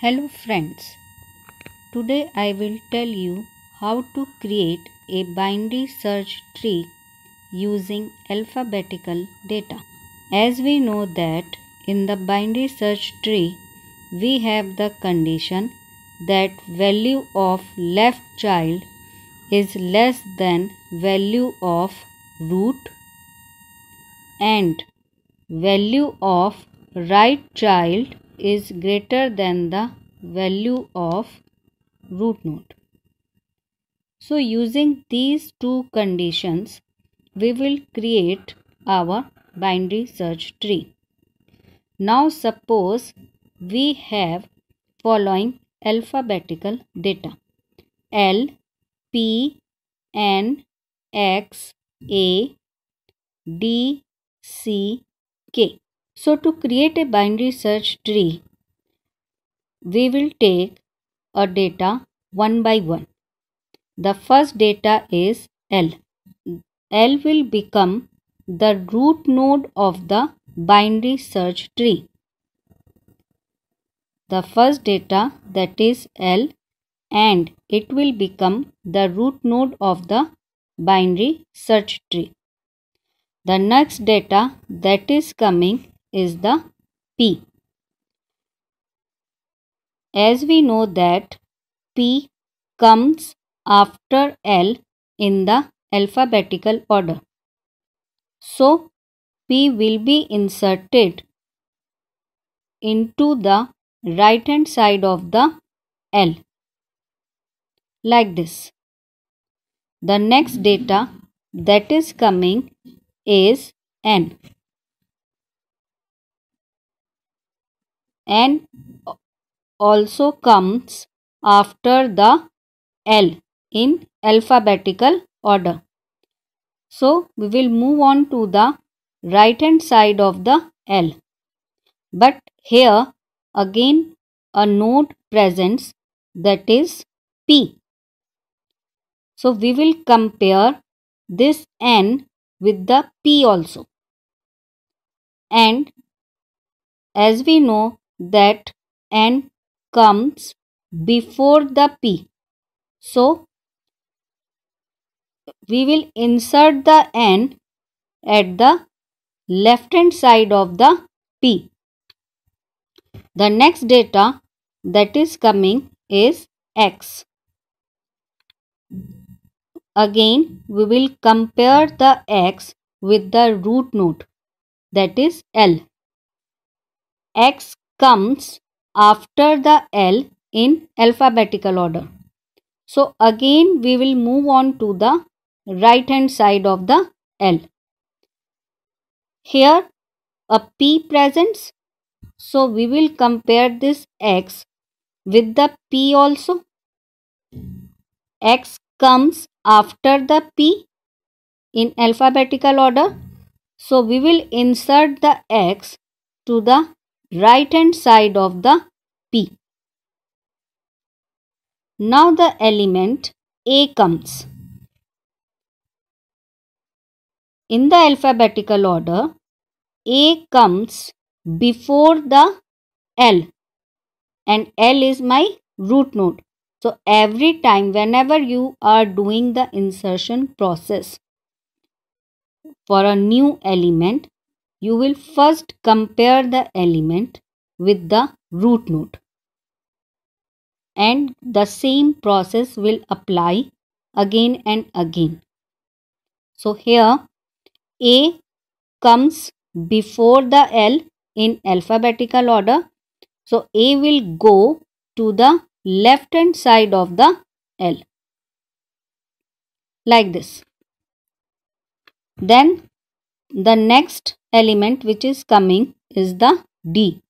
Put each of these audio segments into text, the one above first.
Hello friends, today I will tell you how to create a binary search tree using alphabetical data. As we know that in the binary search tree we have the condition that value of left child is less than value of root and value of right child is greater than the value of root node. So using these two conditions, we will create our binary search tree. Now suppose we have following alphabetical data: L, P, N, X, A, D, C, K. So to create a binary search tree, we will take a data one by one. The first data is L. L will become the root node of the binary search tree. The first data, that is L, and it will become the root node of the binary search tree. The next data that is coming is the P. As we know that P comes after L in the alphabetical order. So, P will be inserted into the right hand side of the L like this. The next data that is coming is N. N also comes after the L in alphabetical order. So, we will move on to the right hand side of the L. But here again a node presents, that is P. So, we will compare this N with the P also. And as we know that N comes before the P. So, we will insert the N at the left hand side of the P. The next data that is coming is X. Again, we will compare the X with the root node, that is L. X comes after the L in alphabetical order. So again we will move on to the right hand side of the L. Here a P presents. So we will compare this X with the P also. X comes after the P in alphabetical order. So we will insert the X to the right hand side of the P. Now the element A comes. In the alphabetical order, A comes before the L, and L is my root node. So every time whenever you are doing the insertion process for a new element, you will first compare the element with the root node, and the same process will apply again and again. So here A comes before the L in alphabetical order. So A will go to the left hand side of the L like this. Then the next element which is coming is the D.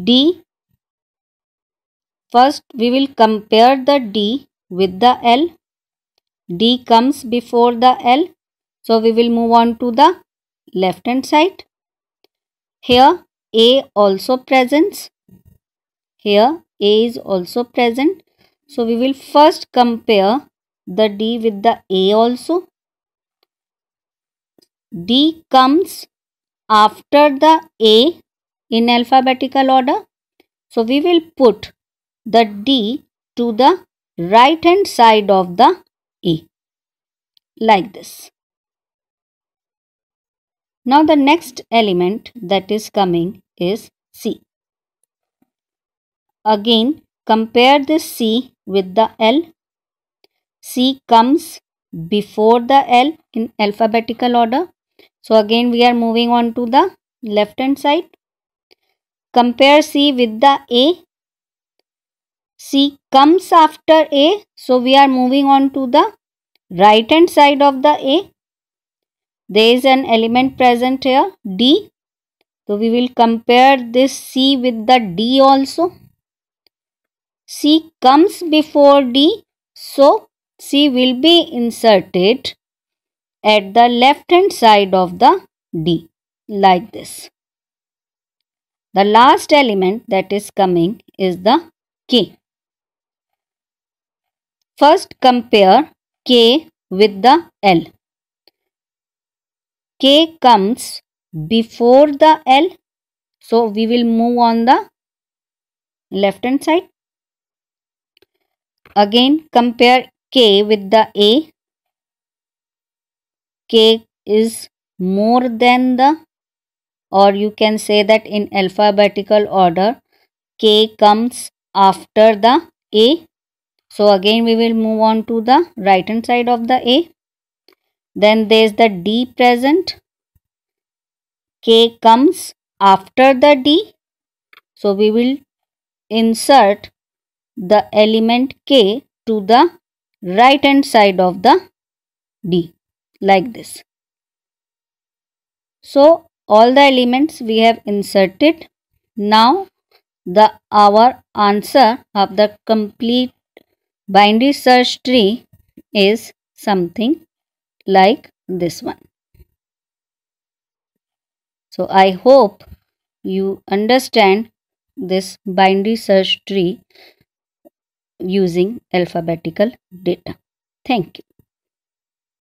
D, first we will compare the D with the L. D comes before the L. So we will move on to the left hand side. Here A also presents. Here A is also present. So we will first compare the D with the A also. D comes after the A in alphabetical order. So we will put the D to the right hand side of the A, like this. Now the next element that is coming is C. Again, compare this C with the L. C comes before the L in alphabetical order. So again we are moving on to the left hand side. Compare C with the A. C comes after A. So we are moving on to the right hand side of the A. There is an element present here, D. So we will compare this C with the D also. C comes before D. So C will be inserted at the left hand side of the D, like this. The last element that is coming is the K. First compare K with the L. K comes before the L. So we will move on the left hand side. Again compare K with the A. K is more than the, or you can say that in alphabetical order, K comes after the A. So again we will move on to the right hand side of the A. Then there is the D present. K comes after the D. So we will insert the element K to the right hand side of the D, like this. So all the elements we have inserted. Now our answer of the complete binary search tree is something like this one. So I hope you understand this binary search tree using alphabetical data. Thank you.